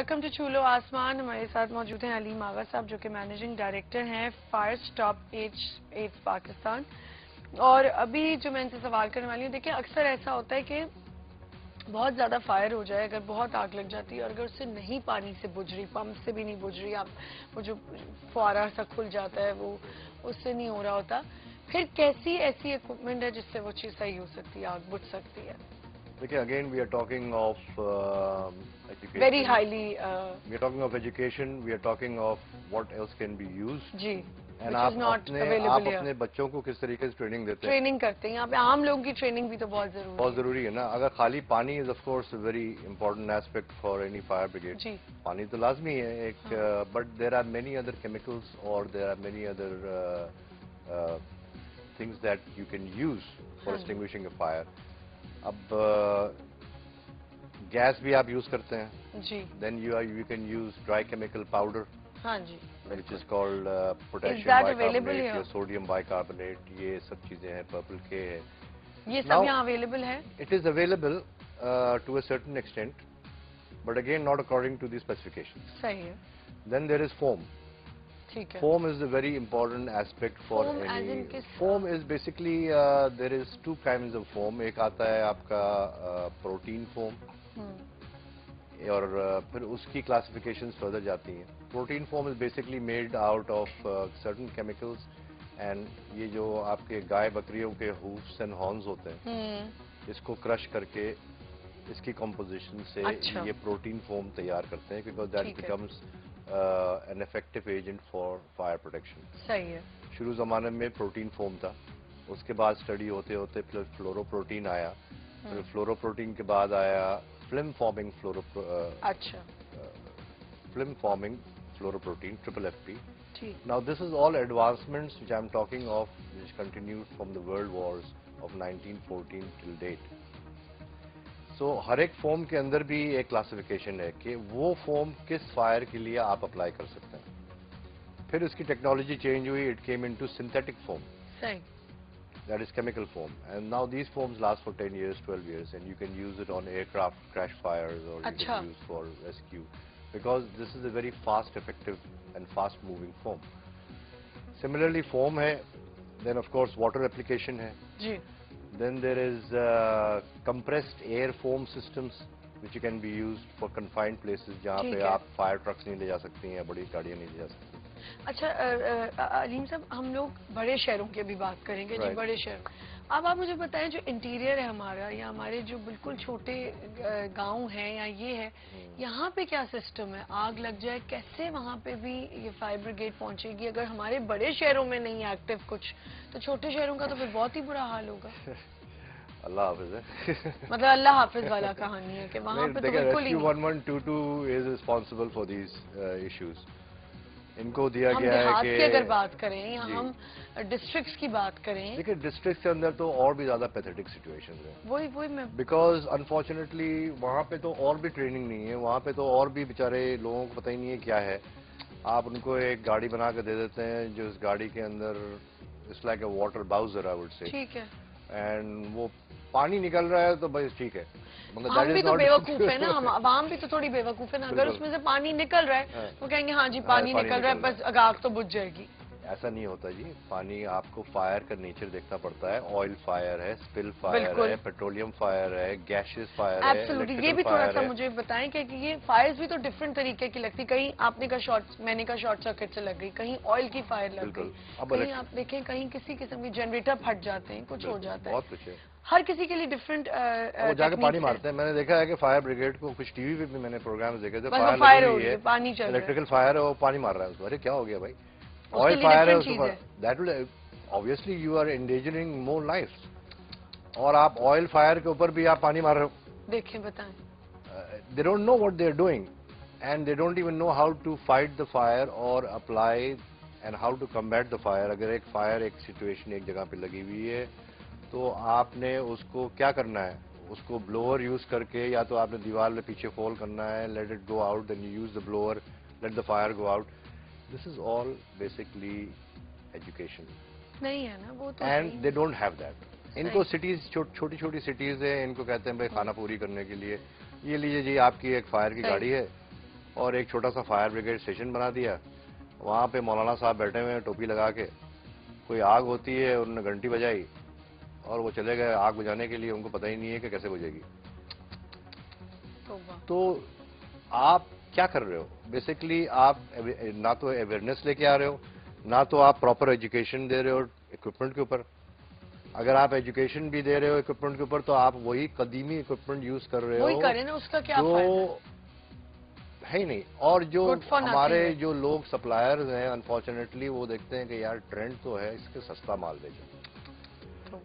Welcome to چولو آسمان. ہمارے ساتھ موجود ہیں علیم آغا صاحب جو کہ مینیجنگ ڈائریکٹر ہیں فائر اسٹاپ ایڈز پاکستان. اور ابھی جو میں ان سے سوال کرنے والی ہوں، دیکھیں اکثر ایسا ہوتا ہے کہ بہت زیادہ فائر ہو جائے، اگر بہت آگ لگ جاتی ہے اور اگر اس سے نہیں پانی سے بجھ رہی، پمپ سے بھی نہیں بجھ رہی، وہ جو فوارہ سا کھل جاتا ہے وہ اس سے نہیں ہو رہا ہوتا، پھر کیسی ایسی اکوپمنٹ ہے جس سے وہ چیز صحیح ہو سکتی ہے، آگ بجھ سکتی ہے؟ دیکھیں again we are talking of education. Very highly we are talking of education. We are talking of what else can be use. جی اینڈ آپ اپنے بچوں کو کس طریقے سے ٹریننگ دیتے ہیں؟ ٹریننگ کرتے ہیں یہاں پہ عام لوگوں کی ٹریننگ بھی تو بہت ضروری ہے نا. اگر خالی پانی is of course very important aspect for any fire brigade. جی پانی تو لازمی ہے ایک، but there are many other chemicals اور there are many other things that you can use for extinguishing a fire. اب گیس بھی آپ یوز کرتے ہیں. جی then you can use dry chemical powder ہاں جی which is called potassium bicarbonate یا sodium bicarbonate. یہ سب چیزیں ہیں. پرپل کے ہے. یہ سب یہاں اویلیبل ہے. It is available to a certain extent, but again not according to the specifications. صحیح ہے. Then there is foam. ٹھیک ہے. Foam is a very important aspect for any. Foam is basically there is two kinds of foam. ایک آتا ہے آپ کا protein foam. اور پھر اس کی کلاسیفیکیشنز فردر جاتی ہیں. Protein form is basically made out of certain chemicals. And یہ جو آپ کے گائے بکریوں کے ہوفس اینڈ ہارنز ہوتے ہیں، اس کو کرش کر کے اس کی کمپوزیشن سے یہ پروٹین فارم تیار کرتے ہیں، because that becomes an effective agent for fire protection. صحیح ہے. شروع زمانے میں پروٹین فارم تھا. اس کے بعد اسٹڈی ہوتے ہوتے پھر فلورو پروٹین آیا. پھر فلورو پروٹین کے بعد آیا film farming fluoroprotein, triple FP. Now this is all advancements which I am talking of, which continued from the world wars of 1914 till date. So ہر ایک فارم کے اندر بھی ایک کلاسیفیکیشن ہے کہ وہ فارم کس فائر کے لیے آپ اپلائی کر سکتے ہیں. پھر اس کی ٹیکنالوجی چینج ہوئی. It came into synthetic form. That is chemical foam, and now these foams last for 10 years, 12 years, and you can use it on aircraft crash fires, or you can use for rescue, because this is a very fast, effective and fast moving foam. Similarly, foam hai, then of course water application hai. Then there is compressed air foam systems which can be used for confined places jahan pe aap fire trucks nahi le ja sakti hain, badi gaadiyan nahi le ja sakti. اچھا علیم صاحب، ہم لوگ بڑے شہروں کی بھی بات کریں گے. جی بڑے شہر. اب آپ مجھے بتائیں جو انٹیریئر ہے ہمارا، یا ہمارے جو بالکل چھوٹے گاؤں ہیں یا یہ ہے، یہاں پہ کیا سسٹم ہے؟ آگ لگ جائے کیسے وہاں پہ بھی یہ فائر بریگیڈ پہنچے گی؟ اگر ہمارے بڑے شہروں میں نہیں ایکٹیو کچھ، تو چھوٹے شہروں کا تو پھر بہت ہی برا حال ہوگا. اللہ حافظ ہے. مطلب اللہ حافظ والا کہانی ہے کہ وہاں پہ تو بالکل ہی 1122 is responsible for these issues. ان کو دیا گیا ہے دیہات کہ کی اگر بات کریں یا ہم ڈسٹرکٹس کی بات کریں، دیکھیں ڈسٹرکٹ کے اندر تو اور بھی زیادہ پیتھیٹک سچویشن ہے. وہی میں بیکاز انفارچونیٹلی وہاں پہ تو اور بھی ٹریننگ نہیں ہے. وہاں پہ تو اور بھی بیچارے لوگوں کو پتہ ہی نہیں ہے کیا ہے. آپ ان کو ایک گاڑی بنا کے دے دیتے ہیں جو اس گاڑی کے اندر it's like a water bowser I would say. ٹھیک ہے. اینڈ وہ پانی نکل رہا ہے تو بس ٹھیک ہے. ہم بھی تو بیوقوف ہے نا، عوام بھی تو تھوڑی بیوقوف ہے نا. اگر اس میں سے پانی نکل رہا ہے تو کہیں گے ہاں جی پانی نکل رہا ہے، بس آگ تو بجھ جائے گی. ایسا نہیں ہوتا جی. پانی آپ کو فائر کا نیچر دیکھنا پڑتا ہے. آئل فائر ہے، اسپل فائر ہے، پیٹرولیم فائر ہے، گیسز فائر ہے. یہ بھی تھوڑا سا مجھے بتائیں کہ یہ فائرز بھی تو ڈفرنٹ طریقے کی لگتی. کہیں آپ نے کہا میں نے کہا شارٹ سرکٹ سے لگ گئی، کہیں آئل کی فائر لگ گئی، کہیں آپ دیکھیں کہیں کسی قسم کی جنریٹر پھٹ جاتے ہیں، کچھ ہو جاتا ہے. بہت کچھ ہے. ہر کسی کے لیے ڈفرنٹ وہ جا کے پانی مارتے ہیں. میں نے دیکھا ہے کہ فائر بریگیڈ کو کچھ ٹی وی پہ بھی میں نے پروگرام دیکھے تھے. فائر ہو رہی ہے، پانی چل رہا ہے، الیکٹریکل فائر ہے، وہ پانی مار رہا ہے اس کو. ارے کیا ہو گیا بھائی؟ آئل فائر ہے اس کو. That will obviously you are endangering more lives. اور آپ آئل فائر کے اوپر بھی آپ پانی مار رہے ہو. دیکھیں بتائیں. They don't know what they are doing and they don't even know how to fight the fire or apply and how to combat the fire. اگر ایک فائر ایک سچویشن ایک جگہ پہ لگی ہوئی ہے تو آپ نے اس کو کیا کرنا ہے؟ اس کو بلوور یوز کر کے، یا تو آپ نے دیوار میں پیچھے فال کرنا ہے. Let it go out, then you use the blower, let the fire go out. This is all basically education. نہیں ہے نا وہ تو. And they don't have that. ان کو سٹیز، چھوٹی چھوٹی سٹیز ہیں، ان کو کہتے ہیں بھائی کھانا پوری کرنے کے لیے یہ لیجیے جی آپ کی ایک فائر کی گاڑی ہے، اور ایک چھوٹا سا فائر بریگیڈ اسٹیشن بنا دیا. وہاں پہ مولانا صاحب بیٹھے ہوئے ہیں ٹوپی لگا کے, کوئی آگ ہوتی ہے انہوں نے گھنٹی بجائی اور وہ چلے گئے آگ بجانے کے لیے, ان کو پتہ ہی نہیں ہے کہ کیسے بجے گی. تو آپ کیا کر رہے ہو بیسکلی؟ آپ نہ تو اویئرنیس لے کے آ رہے ہو, نہ تو آپ پراپر ایجوکیشن دے رہے ہو اکوپمنٹ کے اوپر. اگر آپ ایجوکیشن بھی دے رہے ہو اکوپمنٹ کے اوپر تو آپ وہی قدیمی اکوپمنٹ یوز کر رہے وہی ہو کریں نا, اس کا کیا جو فائدہ ہے ہی نہیں. اور جو Good for nothing ہمارے ہے. جو لوگ سپلائرز ہیں انفارچونیٹلی وہ دیکھتے ہیں کہ یار ٹرینڈ تو ہے اس کے سستا مال بیچو,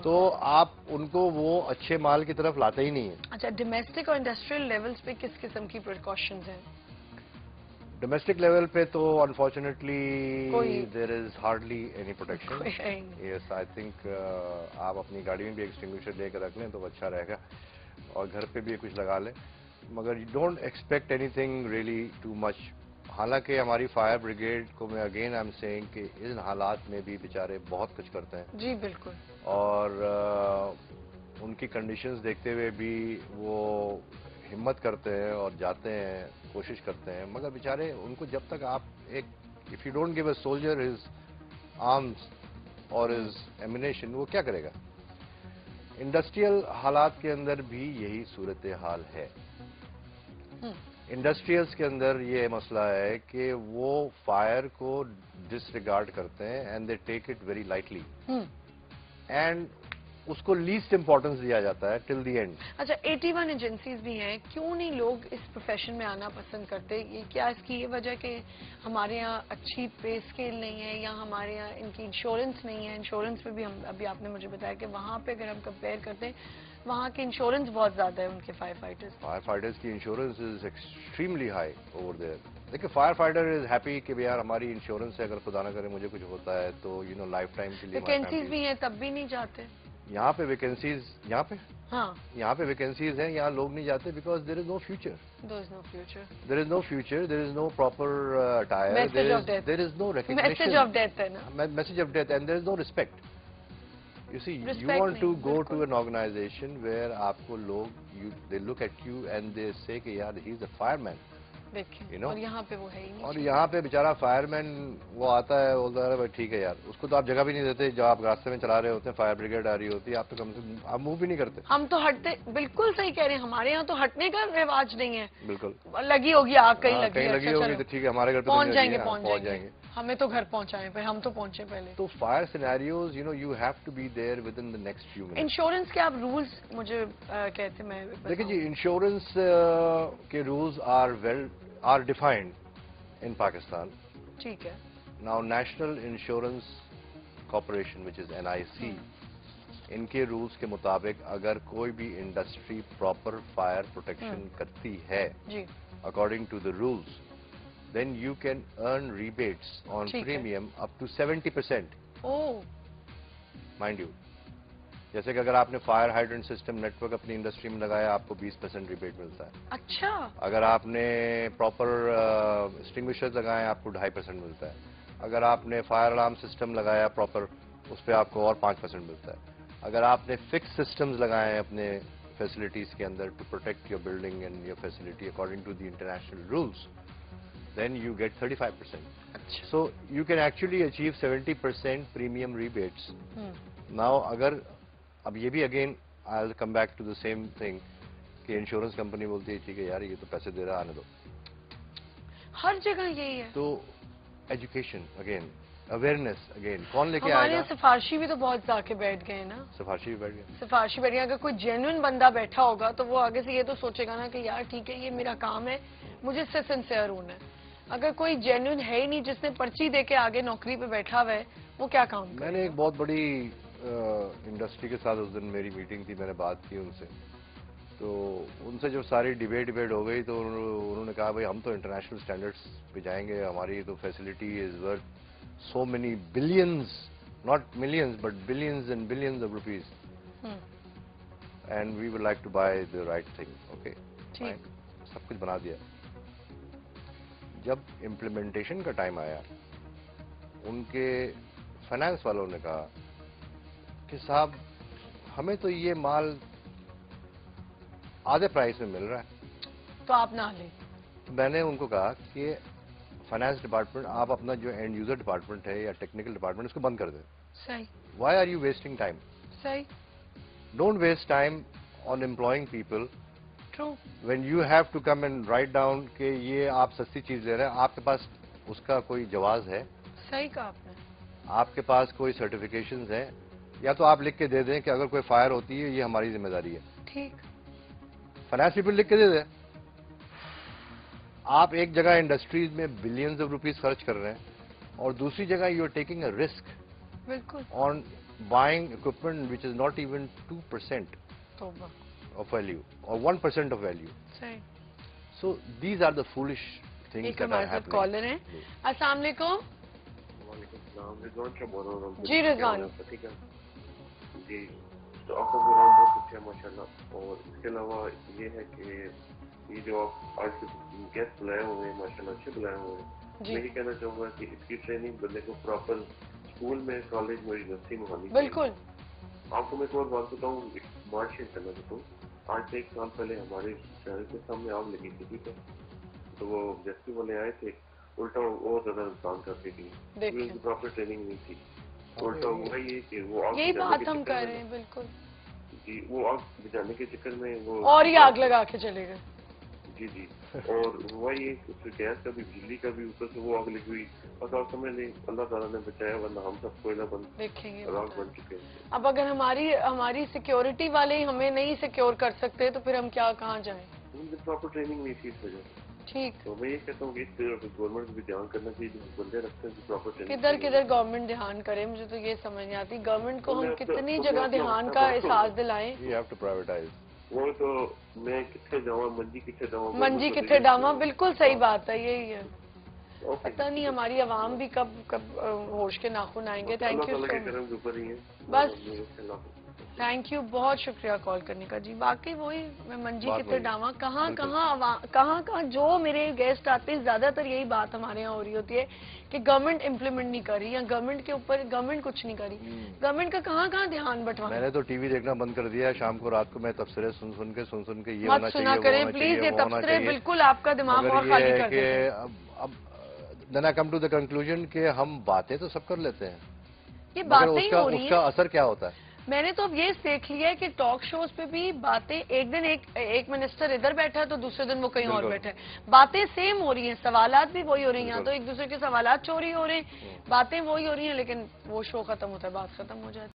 تو آپ ان کو وہ اچھے مال کی طرف لاتے ہی نہیں ہیں. اچھا, ڈومیسٹک اور انڈسٹریل لیولز پہ کس قسم کی پریکاشنز ہیں؟ ڈومیسٹک لیول پہ تو انفارچونیٹلی کوئی دیر از ہارڈلی اینی پروٹیکشن. کوئی ہے ہی نہیں. یس, آئی تھنک آپ اپنی گاڑی میں بھی ایکسٹنگوشر لے کے رکھ لیں تو اچھا رہے گا, اور گھر پہ بھی کچھ لگا لیں, مگر you don't expect any thing really too much. حالانکہ ہماری فائر بریگیڈ کو میں اگین آئی ایم سیئنگ کہ ان حالات میں بھی بیچارے بہت کچھ کرتے ہیں. جی بالکل. اور ان کی کنڈیشنز دیکھتے ہوئے بھی وہ ہمت کرتے ہیں اور جاتے ہیں, کوشش کرتے ہیں, مگر بیچارے ان کو جب تک آپ ایک if you don't give a soldier his arms اور ہز ایمونیشن, وہ کیا کرے گا؟ انڈسٹریل حالات کے اندر بھی یہی صورتحال ہے. انڈسٹریلز کے اندر یہ مسئلہ ہے کہ وہ فائر کو ڈس ریگارڈ کرتے ہیں and they take it very lightly, and اس کو لیسٹ امپورٹنس دیا جاتا ہے ٹل دی اینڈ. اچھا, 81 ایجنسیز بھی ہیں, کیوں نہیں لوگ اس پروفیشن میں آنا پسند کرتے؟ یہ کیا اس کی یہ وجہ کہ ہمارے یہاں اچھی پے اسکیل نہیں ہے, یا ہمارے یہاں ان کی انشورنس نہیں ہے؟ انشورنس پہ بھی ہم ابھی آپ نے مجھے بتایا کہ وہاں پہ اگر ہم کمپیئر کرتے ہیں وہاں کی انشورنس بہت زیادہ ہے ان کے فائر فائٹرز. فائر فائٹرز کی insurance is extremely high over there. دیکھیں, فائر فائٹر از ہیپی کہ یار ہماری انشورنس ہے, اگر خدا نہ کرے مجھے کچھ ہوتا ہے تو لائف ٹائم کے لیے. ویکینسیز بھی ہیں تب بھی نہیں جاتے. یہاں پہ ویکینسیز, ہاں, یہاں پہ ویکینسیز ہیں, یہاں لوگ نہیں جاتے because there is no future. there is no future. There is no future, there is no proper tier, Message of death. There is no recognition. Message of death ہے نا. Message of death, and there is no respect. You see, you Respect want to نہیں, go بالکل. to an organization where آپ کو لوگ, they look at you and they say کہ یار he is a fireman. دیکھیں, اور یہاں پہ وہ ہے ہی نہیں. اور یہاں پہ بیچارہ فائر مین وہ آتا ہے, بولتا ہے بھائی ٹھیک ہے یار, اس کو تو آپ جگہ بھی نہیں دیتے. جب آپ راستے میں چلا رہے ہوتے ہیں, فائر بریگیڈ آ رہی ہوتی ہے, آپ تو کم سے کم آپ موو بھی نہیں کرتے. ہم تو ہٹتے, بالکل صحیح کہہ رہے ہیں, ہمارے یہاں تو ہٹنے کا رواج نہیں ہے. بالکل لگی ہوگی آگ, کہیں لگی ہوگی تو ٹھیک ہے, ہمارے گھر پہ پہنچ جائیں گے. ہمیں تو گھر پہنچائیں, پھر ہم تو پہنچے پہلے. تو fire scenarios you have to be there within the next few minutes. Insurance کے آپ رولز مجھے کہتے میں دیکھیں جی, انشورنس کے rules are defined in Pakistan. ٹھیک ہے. Now National Insurance Corporation, which is NIC, ان کے رولز کے مطابق اگر کوئی بھی انڈسٹری پراپر فائر پروٹیکشن کرتی ہے according to the rules, then you can earn rebates on premium up to 70%. Oh. Mind you, جیسے کہ اگر آپ نے فائر ہائیڈرنٹ سسٹم نیٹ ورک اپنی انڈسٹری میں لگایا, آپ کو 20% ریبیٹ ملتا ہے. اچھا. اگر آپ نے پراپر اسٹنگوشر لگائے, آپ کو 2.5% ملتا ہے. اگر آپ نے فائر الارم سسٹم لگایا پراپر, اس پہ آپ کو اور 5% ملتا ہے. اگر آپ نے فکس سسٹمز لگائے ہیں اپنے فیسلٹیز کے اندر to protect your building and your facility according to the international rules, then you get 35%. So you can actually achieve 70% premium rebates. Now اگر اب یہ بھی again I'll come back to the same thing کہ insurance company بولتی ہے ٹھیک ہے یار یہ تو پیسے دے رہا, آنے دو. ہر جگہ یہی ہے. تو ایجوکیشن اگین, اویئرنیس اگین, کون لے کے ہمارے آئے گا؟ سفارشی بھی تو بہت جا کے بیٹھ گئے نا. سفارشی بھی بیٹھ گئے. سفارشی بیٹھ گئے. اگر کوئی جینوئن بندہ بیٹھا ہوگا تو وہ آگے سے یہ تو سوچے گا نا کہ یار ٹھیک ہے یہ میرا کام ہے, مجھے اس سے سنسیئر ہونا ہے. اگر کوئی جینوئن ہے ہی نہیں جس نے پرچی دے کے آگے نوکری پہ بیٹھا ہوا ہے, وہ کیا کام کرے گا؟ میں نے ایک بہت بڑی انڈسٹری کے ساتھ اس دن میری میٹنگ تھی, میں نے بات کی ان سے, تو ان سے جب ساری ڈیبیٹ ہو گئی تو انہوں نے کہا بھائی ہم تو انٹرنیشنل اسٹینڈرڈس پہ جائیں گے, ہماری تو facility is worth so many billions, not millions but billions and billions of rupees, and we would like to buy the right thing. Okay, سب کچھ بنا دیا. جب امپلیمنٹیشن کا ٹائم آیا, ان کے فائنانس والوں نے کہا کہ صاحب ہمیں تو یہ مال آدھے پرائس میں مل رہا ہے, تو آپ نہ لیں. تو میں نے ان کو کہا کہ فائنانس ڈپارٹمنٹ آپ اپنا جو اینڈ یوزر ڈپارٹمنٹ ہے یا ٹیکنیکل ڈپارٹمنٹ اس کو بند کر دیں. صحیح. Why are you wasting time? صحیح. Don't waste time on employing people true. When you have to come and write down کہ یہ آپ سستی چیز دے رہے ہیں. آپ کے پاس اس کا کوئی جواز ہے؟ صحیح کہا آپ نے. آپ کے پاس کوئی سرٹیفکیشنز ہیں؟ یا تو آپ لکھ کے دے دیں کہ اگر کوئی فائر ہوتی ہے یہ ہماری ذمہ داری ہے. ٹھیک. فائنانس پیپل لکھ کے دے دیں. آپ ایک جگہ انڈسٹریز میں بلینز آف روپیز خرچ کر رہے ہیں اور دوسری جگہ you are taking a risk بالکل. On buying equipment which is not even 2% توبہ. آف ویلیو اور 1% آف ویلیو. صحیح. So these are the foolish things ایک دیٹ ہمارے آر ساتھ ہیپننگ. کالر ہیں. السلام علیکم. وعلیکم السلام. رضوان صاحب بول رہا ہوں. جی رضوان. ٹھیک ہے جی. تو آپ کا پروگرام بہت اچھا ہے ماشاء اللہ. اور اس کے علاوہ یہ ہے کہ یہ جو آپ آج کے گیسٹ بلائے ہوئے ہیں ماشاء اللہ اچھے بلائے ہوئے ہیں. جی میں یہ کہنا چاہوں گا کہ اس کی ٹریننگ بندے کو پراپر اسکول میں کالج میں یونیورسٹی میں ہونی چاہیے. بالکل. آپ کو میں ایک اور بات بتاؤں, ایک بات شیئر کرنا چاہتا ہوں. آج سے 1 سال پہلے ہمارے شہر کے سامنے آگ لگی تھی, ٹھیک ہے, تو وہ ریسکیو والے آئے تھے, الٹا اور زیادہ نقصان کرتے تھی. دیکھیں پراپر ٹریننگ نہیں تھی. الٹا ہوا یہ کہ وہ آگ یہی بجھانے بات کے ہم چکر کر میں- رہے ہیں. بالکل. جی وہ آگ بجھانے کے چکر میں وہ اور یہ آگ لگا کے چلے گئے. جی جی. اور ہوا یہ کہ اس گیس کا بھی بجلی کا بھی اوپر سے وہ آگ لگی ہوئی. بس آپ سمجھ لیں اللہ تعالیٰ نے بچایا, ورنہ ہم سب کوئلہ بند دیکھیں گے راگ بن چکے ہیں. اب اگر ہماری سیکیورٹی والے ہی ہمیں نہیں سیکیور کر سکتے تو پھر ہم کیا کہاں جائیں. پراپر ٹریننگ نہیں تھی اس وجہ سے. ٹھیک. تو میں یہ کہتا ہوں کہ اس پہ گورنمنٹ کو بھی دھیان کرنا چاہیے, جو بندے رکھتے ہیں پراپر ٹریننگ. کدھر گورنمنٹ دھیان کرے, مجھے تو یہ سمجھ نہیں آتی. گورنمنٹ کو ہم کتنی جگہ دھیان کا احساس دلائیں. You have to privatize. وہ تو میں کتنے جاؤں, منجی کتنے جاؤں, منجی کتنے ڈاما. بالکل صحیح بات ہے, یہی ہے. اوکے. پتہ نہیں ہماری عوام بھی کب ہوش کے ناخن آئیں گے. تھینک یو اللہ سو کے مچ. کرم کے اوپر ہی ہے بس. تھینک یو, بہت شکریہ کال کرنے کا. جی باقی وہی میں منجی بات کتنے وہی. ڈاما, کہاں بالکل. کہاں جو میرے گیسٹ آتے ہیں زیادہ تر یہی بات ہمارے یہاں ہو رہی ہوتی ہے کہ گورنمنٹ امپلیمنٹ نہیں کر رہی, یا گورنمنٹ کے اوپر گورنمنٹ کچھ نہیں کر رہی. گورنمنٹ کا کہاں دھیان بٹوانا. میں نے تو ٹی وی دیکھنا بند کر دیا ہے. شام کو رات کو میں تبصرے سن کے یہ مت ہونا سنا چاہیے, کریں وہ ہونا پلیز. چاہیے, یہ وہ ہونا تبصرے چاہیے. بالکل آپ کا دماغ مگر اور یہ خالی ہے کر کہ دیتے ہیں. اب then I come to the conclusion کہ ہم باتیں تو سب کر لیتے ہیں, یہ مگر باتیں ہی ہو اس رہی کا ہیں. اثر کیا ہوتا ہے؟ میں نے تو اب یہ دیکھ لیا ہے کہ ٹاک شوز پہ بھی باتیں, ایک دن ایک منسٹر ادھر بیٹھا ہے تو دوسرے دن وہ کہیں اور بالکل. بیٹھا ہے. باتیں سیم ہو رہی ہیں, سوالات بھی وہی ہو رہی ہیں. بالکل. تو ایک دوسرے کے سوالات چوری ہو رہے ہیں, باتیں وہی ہو رہی ہیں, لیکن وہ شو ختم ہوتا ہے, بات ختم ہو جاتی ہے.